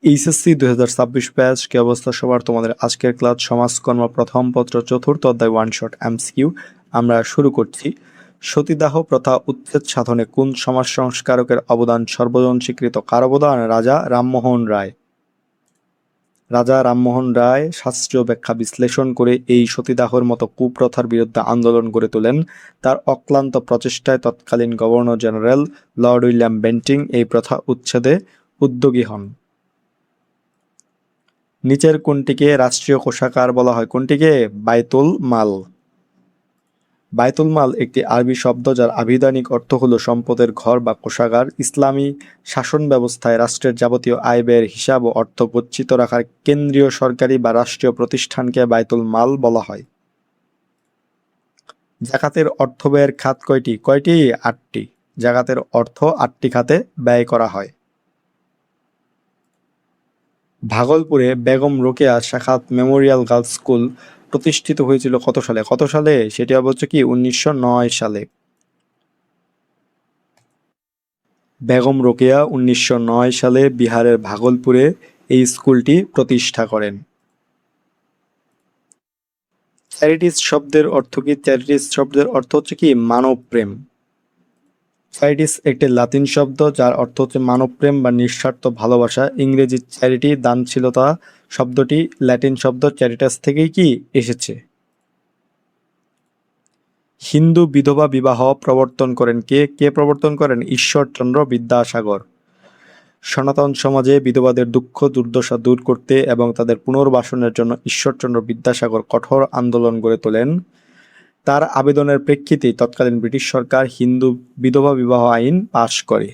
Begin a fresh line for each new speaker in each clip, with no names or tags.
HSC 2026 batch কি অবস্থা সবার? তোমাদের আজকের ক্লাস সমাজকর্ম প্রথম পত্র চতুর্থ অধ্যায় ওয়ান শট এমসিকিউ আমরা শুরু করছি। সতীদাহ প্রথা উচ্ছেদ সাধনে কোন সমাজ সংস্কারকের অবদান সর্বজন স্বীকৃত? কার অবদান? রাজা রামমোহন রায়। রাজা রামমোহন রায় শাস্ত্রীয় ব্যাখ্যা বিশ্লেষণ করে এই সতীদাহর মতো কুপ্রথার বিরুদ্ধে আন্দোলন গড়ে তোলেন। তার অক্লান্ত প্রচেষ্টায় তৎকালীন governor general Lord William Bentinck এই প্রথা উচ্ছেদে উদ্যোগী হন। নিচের কোনটিকে রাষ্ট্রীয় কোষাগার বলা হয়? কোনটিকে? বায়তুল মাল। বায়তুল মাল একটি আরবি শব্দ যার আভিধানিক অর্থ হলো সম্পদের ঘর বা কোষাগার। ইসলামী শাসন ব্যবস্থায় রাষ্ট্রের যাবতীয় আয় ব্যয়ের হিসাব ও অর্থ গচ্ছিত রাখার কেন্দ্রীয় সরকারি বা রাষ্ট্রীয় প্রতিষ্ঠানকে বায়তুল মাল বলা হয়। জাকাতের অর্থ ব্যয়ের খাত কয়টি? 8টি। জাকাতের অর্থ 8টি খাতে ব্যয় করা হয়। ভাগলপুরে Begum Rokeya Sakhawat memorial girls school প্রতিষ্ঠিত হয়েছিল কত সালে? সেটি হচ্ছে কি 1909 সালে। বেগম রোকেয়া 1909 সালে বিহারের ভাগলপুরে এই স্কুলটি প্রতিষ্ঠা করেন। চ্যারিটিস শব্দের অর্থ কি? চ্যারিটিস শব্দের অর্থ হচ্ছে কি মানব প্রেম। চ্যারিটিস একটি লাতিন শব্দ যার অর্থ হচ্ছে মানবপ্রেম বা নিঃস্বার্থ ভালোবাসা। ইংরেজি চ্যারিটি দানশীলতা শব্দটি ল্যাটিন শব্দ চ্যারিটাস থেকেই কি এসেছে। হিন্দু বিধবা বিবাহ প্রবর্তন করেন কে? কে প্রবর্তন করেন? ঈশ্বরচন্দ্র বিদ্যাসাগর। সনাতন সমাজে বিধবাদের দুঃখ দুর্দশা দূর করতে এবং তাদের পুনর্বাসনের জন্য ঈশ্বরচন্দ্র বিদ্যাসাগর কঠোর আন্দোলন গড়ে তোলেন। তার আবেদনের প্রেক্ষিতে তৎকালীন ব্রিটিশ সরকার হিন্দু বিধবা বিবাহ আইন পাশ করে।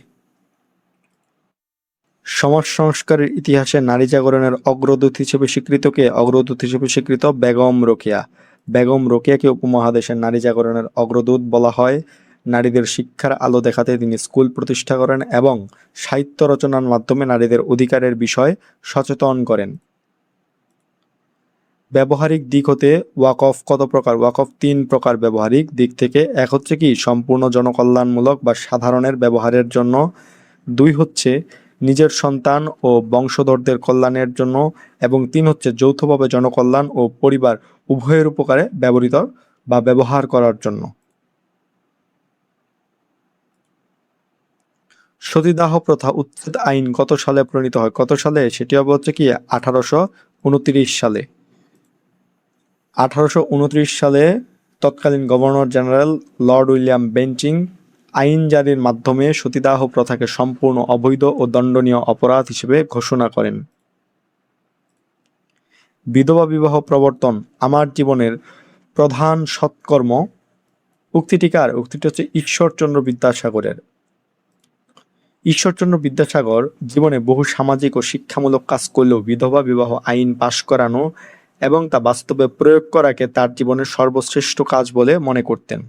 সমাজ সংস্কারের ইতিহাসে নারী জাগরণের অগ্রদূত হিসেবে স্বীকৃত কে? অগ্রদূত হিসেবে স্বীকৃত বেগম রোকেয়া। বেগম রোকেয়াকে উপমহাদেশের নারী জাগরণের অগ্রদূত বলা হয়। নারীদের শিক্ষার আলো দেখাতে তিনি স্কুল প্রতিষ্ঠা করেন এবং সাহিত্য রচনার মাধ্যমে নারীদের অধিকারের বিষয়ে সচেতন করেন। ব্যবহারিক দিক হতে ওয়াকফ কত প্রকার? ওয়াকফ 3 প্রকার ব্যবহারিক দিক থেকে। এক হচ্ছে কি সম্পূর্ণ জনকল্যাণমূলক বা সাধারণের ব্যবহারের জন্য। 2 হচ্ছে নিজের সন্তান ও বংশধরদের কল্যাণের জন্য এবং 3 হচ্ছে যৌথভাবে জনকল্যাণ ও পরিবার উভয়ের উপকারে ব্যবহৃত বা ব্যবহার করার জন্য। সতীদাহ প্রথা উচ্ছেদ আইন কত সালে প্রণীত হয়? সেটি হচ্ছে কি 1829 সালে। 1829 সালে তৎকালীন governor general Lord William Bentinck আইন জারির মাধ্যমে সতীদাহ প্রথাকে সম্পূর্ণ অবৈধ ও দণ্ডনীয় অপরাধ হিসেবে ঘোষণা করেন। বিধবা বিবাহ প্রবর্তন আমার জীবনের প্রধান সৎকর্ম উক্তিটি কার? উক্তিটি হচ্ছে ঈশ্বরচন্দ্র বিদ্যাসাগরের। ঈশ্বরচন্দ্র বিদ্যাসাগর জীবনে বহু সামাজিক ও শিক্ষামূলক কাজ করলেও বিধবা বিবাহ আইন পাশ করানো এবং তা বাস্তবে প্রয়োগ করাকে তার জীবনের সর্বশ্রেষ্ঠ কাজ বলে মনে করতেন।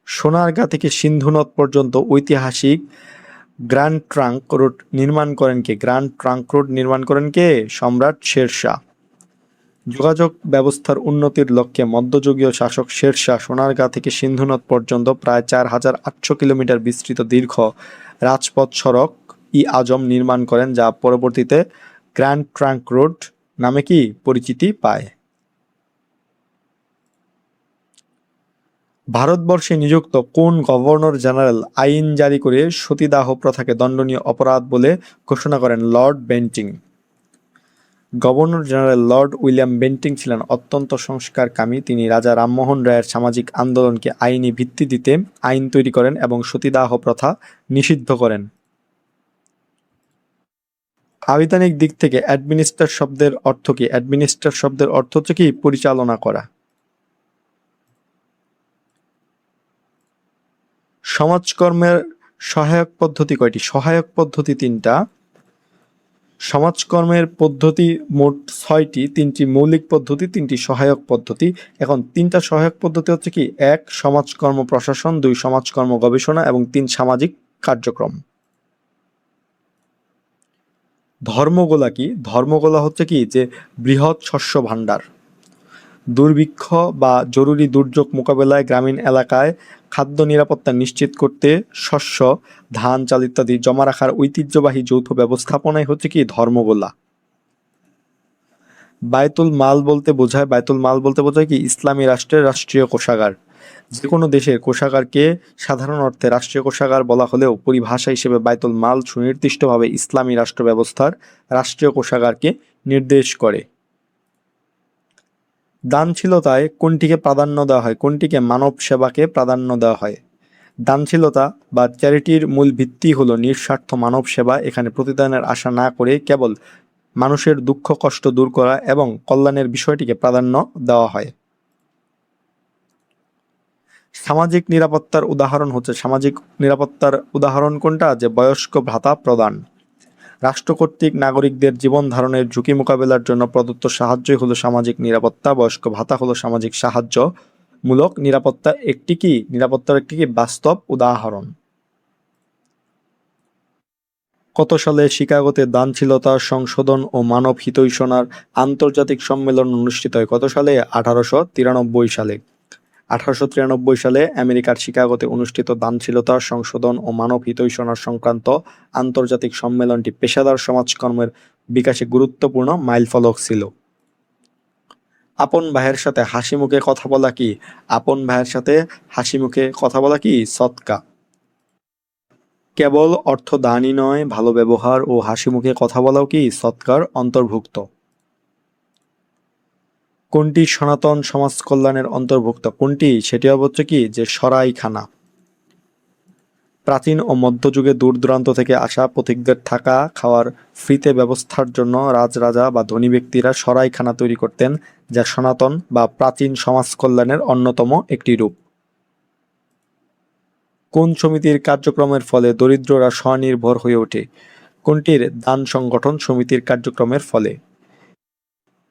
সোনারগাঁ থেকে সিন্ধু নদ পর্যন্ত ঐতিহাসিক গ্র্যান্ড ট্রাঙ্ক রোড নির্মাণ করেন কে? গ্র্যান্ড ট্রাঙ্ক রোড নির্মাণ করেন কে? সম্রাট শেরশাহ। যোগাযোগ ব্যবস্থার উন্নতির লক্ষ্যে মধ্যযুগীয় শাসক শেরশাহ সোনারগাঁ থেকে সিন্ধু নদ পর্যন্ত প্রায় 4800 কিলোমিটার বিস্তৃত দীর্ঘ রাজপথ সড়ক ই আজম নির্মাণ করেন, যা পরবর্তীতে গ্র্যান্ড ট্রাঙ্ক রোড নামে কি পরিচিতি পায়। ভারতবর্ষে নিযুক্ত কোন গভর্নর জেনারেল আইন জারি করে সতীদাহ প্রথাকে দণ্ডনীয় অপরাধ বলে ঘোষণা করেন? Lord Bentinck. Governor general Lord William Bentinck ছিলেন অত্যন্ত সংস্কারকামী। তিনি রাজা রামমোহন রায়ের সামাজিক আন্দোলনকে আইনি ভিত্তি দিতে আইন তৈরি করেন এবং সতীদাহ প্রথা নিষিদ্ধ করেন। আবিধানিক দিক থেকে অ্যাডমিনিস্টার শব্দের অর্থ কি? অ্যাডমিনিস্টার শব্দের অর্থ হচ্ছে কি পরিচালনা করা। সমাজকর্মের সহায়ক পদ্ধতি কয়টি? সহায়ক পদ্ধতি 3টা। সমাজকর্মের পদ্ধতি মোট 6টি, 3টি মৌলিক পদ্ধতি, 3টি সহায়ক পদ্ধতি। এখন 3টা সহায়ক পদ্ধতি হচ্ছে কি 1 সমাজকর্ম প্রশাসন, 2 সমাজকর্ম গবেষণা এবং 3 সামাজিক কার্যক্রম। ধর্মগোলা কি? ধর্মগোলা হচ্ছে কি যে বৃহৎ শস্য ভাণ্ডার। দুর্ভিক্ষ বা জরুরি দুর্যোগ মোকাবেলায় গ্রামীণ এলাকায় খাদ্য নিরাপত্তা নিশ্চিত করতে শস্য, ধান, চাল ইত্যাদি জমা রাখার ঐতিহ্যবাহী যৌথ ব্যবস্থাপনাই হচ্ছে কি ধর্মগোলা। বায়তুল মাল বলতে বোঝায় কি ইসলামী রাষ্ট্রের রাষ্ট্রীয় কোষাগার। যে কোনো দেশের কোষাগারকে সাধারণ অর্থে রাষ্ট্রীয় কোষাগার বলা হলেও পরিভাষা হিসেবে বায়তুল মাল সুনির্দিষ্টভাবে ইসলামী রাষ্ট্র ব্যবস্থার রাষ্ট্রীয় কোষাগারকে নির্দেশ করে। দানশীলতায় কোনটিকে প্রাধান্য দেওয়া হয়? কোনটিকে? মানব সেবাকে প্রাধান্য দেওয়া হয়। দানশীলতা বা চ্যারিটির মূল ভিত্তি হলো নিঃস্বার্থ মানব সেবা। এখানে প্রতিদানের আশা না করে কেবল মানুষের দুঃখ কষ্ট দূর করা এবং কল্যাণের বিষয়টিকে প্রাধান্য দেওয়া হয়। সামাজিক নিরাপত্তার উদাহরণ কোনটা? যে বয়স্ক ভাতা প্রদান। রাষ্ট্র কর্তৃক নাগরিকদের জীবন ধারণের ঝুঁকি মোকাবেলার জন্য প্রদত্ত সাহায্যই হলো সামাজিক নিরাপত্তা। বয়স্ক ভাতা হলো সামাজিক সাহায্যমূলক নিরাপত্তার একটি বাস্তব উদাহরণ। কত সালে শিকাগোতে দানশীলতা সংশোধন ও মানব হিতৈষণার আন্তর্জাতিক সম্মেলন অনুষ্ঠিত হয়? কত সালে? 1893 সালে। 1893 সালে আমেরিকার শিকাগোতে অনুষ্ঠিত দানশীলতা সংশোধন ও মানব হিতৈষণা সংক্রান্ত আন্তর্জাতিক সম্মেলনটি পেশাদার সমাজকর্মের বিকাশে গুরুত্বপূর্ণ মাইলফলক ছিল। আপন ভাইয়ের সাথে হাসি মুখে কথা বলা কি? আপন ভাইয়ের সাথে হাসি মুখে কথা বলা কি? সদকা। কেবল অর্থ দানই নয়, ভালো ব্যবহার ও হাসি মুখে কথা বলাও কি সদকার অন্তর্ভুক্ত? কোনটি সনাতন সমাজ কল্যাণের অন্তর্ভুক্ত? কোনটি? সেটি হচ্ছে কি যে সরাইখানা। প্রাচীন ও মধ্যযুগে দূর দূরান্ত থেকে আসা পথিকদের থাকা খাওয়ার ফ্রিতে ব্যবস্থার জন্য রাজরাজা বা ধনী ব্যক্তিরা সরাইখানা তৈরি করতেন, যা সনাতন বা প্রাচীন সমাজ কল্যাণের অন্যতম একটি রূপ। কোন সমিতির কার্যক্রমের ফলে দরিদ্ররা স্বনির্ভর হয়ে ওঠে? কোনটির? দান সংগঠন সমিতির কার্যক্রমের ফলে।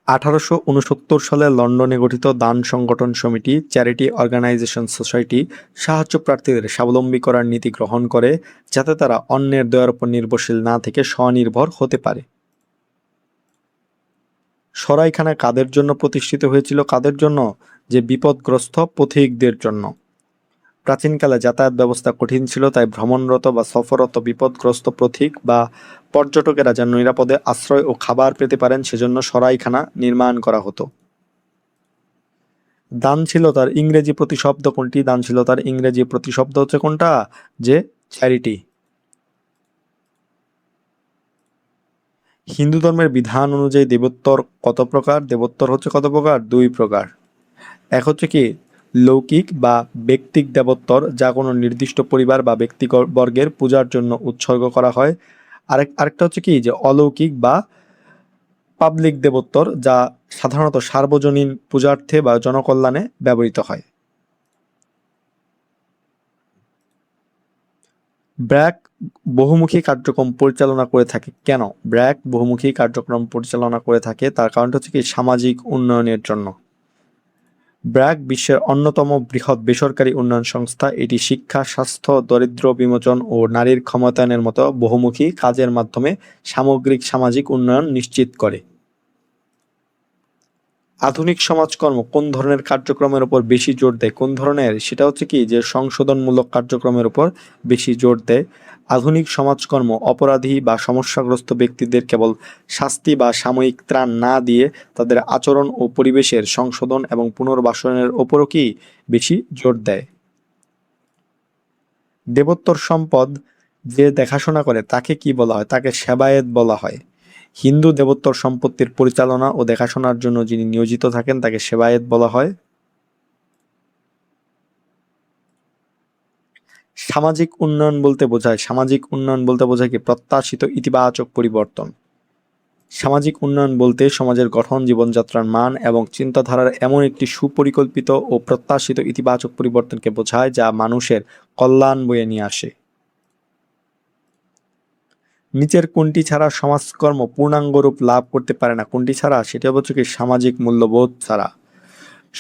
1869 সালে লন্ডনে গঠিত দান সংগঠন সমিতি চ্যারিটি অর্গানাইজেশন সোসাইটি সাহায্য প্রার্থীদের স্বাবলম্বী করার নীতি গ্রহণ করে, যাতে তারা অন্যের দয়ার উপর নির্ভরশীল না থেকে স্বনির্ভর হতে পারে। সরাইখানা কাদের জন্য প্রতিষ্ঠিত হয়েছিল? কাদের জন্য? যে বিপদগ্রস্ত পথিকদের জন্য। প্রাচীনকালে যাতায়াত ব্যবস্থা কঠিন ছিল, তাই ভ্রমণরত বা সফররত বিপদগ্রস্ত পথিক বা পর্যটকেরা যেন নিরাপদে আশ্রয় ও খাবার পেতে পারেন, সেজন্য সরাইখানা নির্মাণ করা হতো। দানশীলতার ইংরেজি প্রতিশব্দ কোনটি? দানশীলতার ইংরেজি প্রতিশব্দ হচ্ছে কোনটা? যে চ্যারিটি। হিন্দু ধর্মের বিধান অনুযায়ী দেবোত্তর কত প্রকার? দেবোত্তর হচ্ছে কত প্রকার? 2 প্রকার। এক হচ্ছে কি লৌকিক বা ব্যক্তিক দেবোত্তর, যা কোনো নির্দিষ্ট পরিবার বা ব্যক্তিবর্গের পূজার জন্য উৎসর্গ করা হয়। আরেকটা হচ্ছে কি যে অলৌকিক বা পাবলিক দেবোত্তর, যা সাধারণত সার্বজনীন পূজার্থে বা জনকল্যাণে ব্যবহৃত হয়। ব্র্যাক বহুমুখী কার্যক্রম পরিচালনা করে থাকে কেন? ব্র্যাক বহুমুখী কার্যক্রম পরিচালনা করে থাকে তার কারণটা হচ্ছে কি সামাজিক উন্নয়নের জন্য। ব্র্যাক বিশ্বের অন্যতম বৃহৎ বেসরকারি উন্নয়ন সংস্থা। এটি শিক্ষা, স্বাস্থ্য, দরিদ্র বিমোচন ও নারীর ক্ষমতায়নের মতো বহুমুখী কাজের মাধ্যমে সামগ্রিক সামাজিক উন্নয়ন নিশ্চিত করে। আধুনিক সমাজকর্ম কোন ধরনের কার্যক্রমের উপর বেশি জোর দেয়? কোন ধরনের? সেটা হচ্ছে কি যে সংশোধনমূলক কার্যক্রমের উপর বেশি জোর দেয়। আধুনিক সমাজকর্ম অপরাধী বা সমস্যাগ্রস্ত ব্যক্তিদের কেবল শাস্তি বা সাময়িক ত্রাণ না দিয়ে তাদের আচরণ ও পরিবেশের সংশোধন এবং পুনর্বাসনের ওপরও কি বেশি জোর দেয়। দেবোত্তর সম্পদ যে দেখাশোনা করে তাকে কি বলা হয়? তাকে সেবায়েত বলা হয়। হিন্দু দেবোত্তর সম্পত্তির পরিচালনা ও দেখাশোনার জন্য যিনি নিয়োজিত থাকেন তাকে সেবায়েত বলা হয়। সামাজিক উন্নয়ন বলতে বোঝায় কি প্রত্যাশিত ইতিবাচক পরিবর্তন। সামাজিক উন্নয়ন বলতে সমাজের গঠন, জীবনযাত্রার মান এবং চিন্তাধারার এমন একটি সুপরিকল্পিত ও প্রত্যাশিত ইতিবাচক পরিবর্তনকে বোঝায় যা মানুষের কল্যাণ বয়ে নিয়ে আসে। নিচের কোনটি ছাড়া সমাজকর্ম পূর্ণাঙ্গ রূপ লাভ করতে পারে না? কোনটি ছাড়া? সেটা হচ্ছে কি সামাজিক মূল্যবোধ ছাড়া।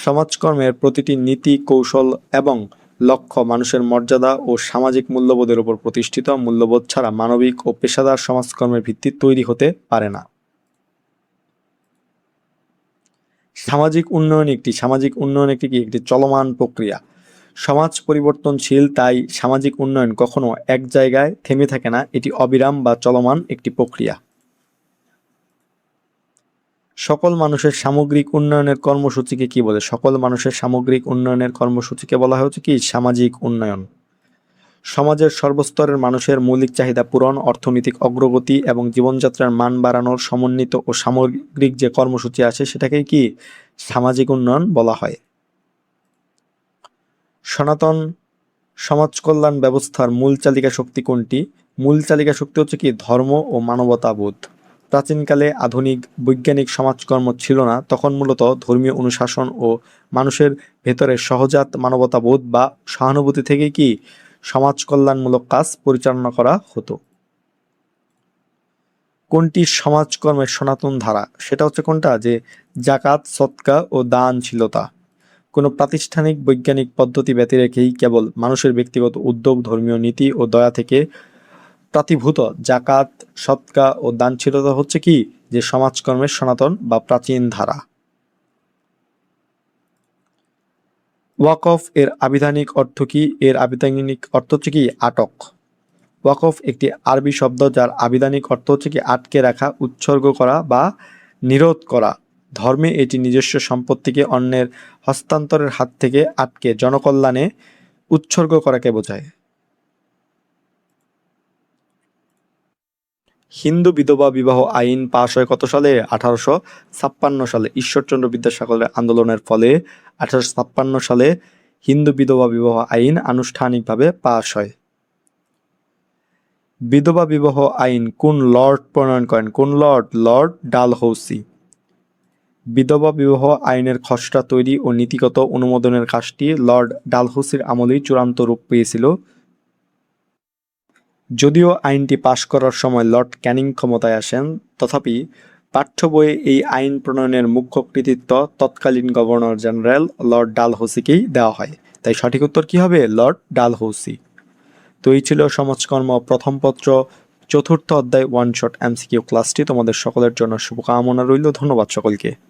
সমাজকর্মের প্রতিটি নীতি, কৌশল এবং লক্ষ্য মানুষের মর্যাদা ও সামাজিক মূল্যবোধের উপর প্রতিষ্ঠিত। মূল্যবোধ ছাড়া মানবিক ও পেশাদার সমাজকর্মের ভিত্তি তৈরি হতে পারে না। সামাজিক উন্নয়ন একটি কি একটি চলমান প্রক্রিয়া। সমাজ পরিবর্তনশীল, তাই সামাজিক উন্নয়ন কখনো এক জায়গায় থেমে থাকে না, এটি অবিরাম বা চলমান একটি প্রক্রিয়া। সকল মানুষের সামগ্রিক উন্নয়নের কর্মসূচিকে কি বলে? সকল মানুষের সামগ্রিক উন্নয়নের কর্মসূচিকে বলা হচ্ছে কি সামাজিক উন্নয়ন। সমাজের সর্বস্তরের মানুষের মৌলিক চাহিদা পূরণ, অর্থনৈতিক অগ্রগতি এবং জীবনযাত্রার মান বাড়ানোর সমন্বিত ও সামগ্রিক যে কর্মসূচি আছে সেটাকে কি সামাজিক উন্নয়ন বলা হয়। সনাতন সমাজ কল্যাণ ব্যবস্থার মূল চালিকা শক্তি কোনটি? মূল চালিকা শক্তি হচ্ছে কি ধর্ম ও মানবতাবোধ। প্রাচীনকালে আধুনিক বৈজ্ঞানিক সমাজকর্ম ছিল না, তখন মূলত ধর্মীয় অনুশাসন ও মানুষের ভেতরে সহজাত মানবতাবোধ বা সহানুভূতি থেকে কি সমাজ কল্যাণমূলক কাজ পরিচালনা করা হতো। কোনটি সমাজকর্মের সনাতন ধারা? সেটা হচ্ছে কোনটা, যে জাকাত, সদকা ও দানশীলতা। কোনো প্রাতিষ্ঠানিক বৈজ্ঞানিক পদ্ধতি ব্যতি রেখেই কেবল মানুষের ব্যক্তিগত উদ্যোগ, ধর্মীয় নীতি ও দয়া থেকে প্রাতিভূত জাকাত, সদকা ও দানশীলতা হচ্ছে কি যে সমাজকর্মের সনাতন বা প্রাচীন ধারা। ওয়াকফ এর আবিধানিক অর্থ কি? এর আবিধানিক অর্থ হচ্ছে কি আটক। ওয়াকফ একটি আরবি শব্দ যার আবিধানিক অর্থ হচ্ছে কি আটকে রাখা, উৎসর্গ করা বা নিরোধ করা। ধর্মে এটি নিজস্ব সম্পত্তিকে অন্যের হস্তান্তরের হাত থেকে আটকে জনকল্যাণে উৎসর্গ করাকে বোঝায়। হিন্দু বিধবা বিবাহ আইন পাশ হয় কত সালে? 1856 সালে। ঈশ্বরচন্দ্র বিদ্যাসাগরের আন্দোলনের ফলে 1856 সালে হিন্দু বিধবা বিবাহ আইন আনুষ্ঠানিকভাবে পাশ হয়। বিধবা বিবাহ আইন কোন লর্ড প্রণয়ন করেন? কোন লর্ড? লর্ড ডালহৌসি। বিধবা বিবাহ আইনের খসড়া তৈরি ও নীতিগত অনুমোদনের কাজটি লর্ড ডালহৌসির আমলেই চূড়ান্ত রূপ পেয়েছিল। যদিও আইনটি পাশ করার সময় লর্ড ক্যানিং ক্ষমতায় আসেন, তথাপি পাঠ্য বইয়ে এই আইন প্রণয়নের মুখ্য কৃতিত্ব তৎকালীন গভর্নর জেনারেল লর্ড ডালহৌসিকেই দেওয়া হয়। তাই সঠিক উত্তর কি হবে? লর্ড ডালহৌসি। তো এই ছিল সমাজকর্ম প্রথম পত্র চতুর্থ অধ্যায় ওয়ান শট এমসিকিউ ক্লাসটি। তোমাদের সকলের জন্য শুভকামনা রইল। ধন্যবাদ সকলকে।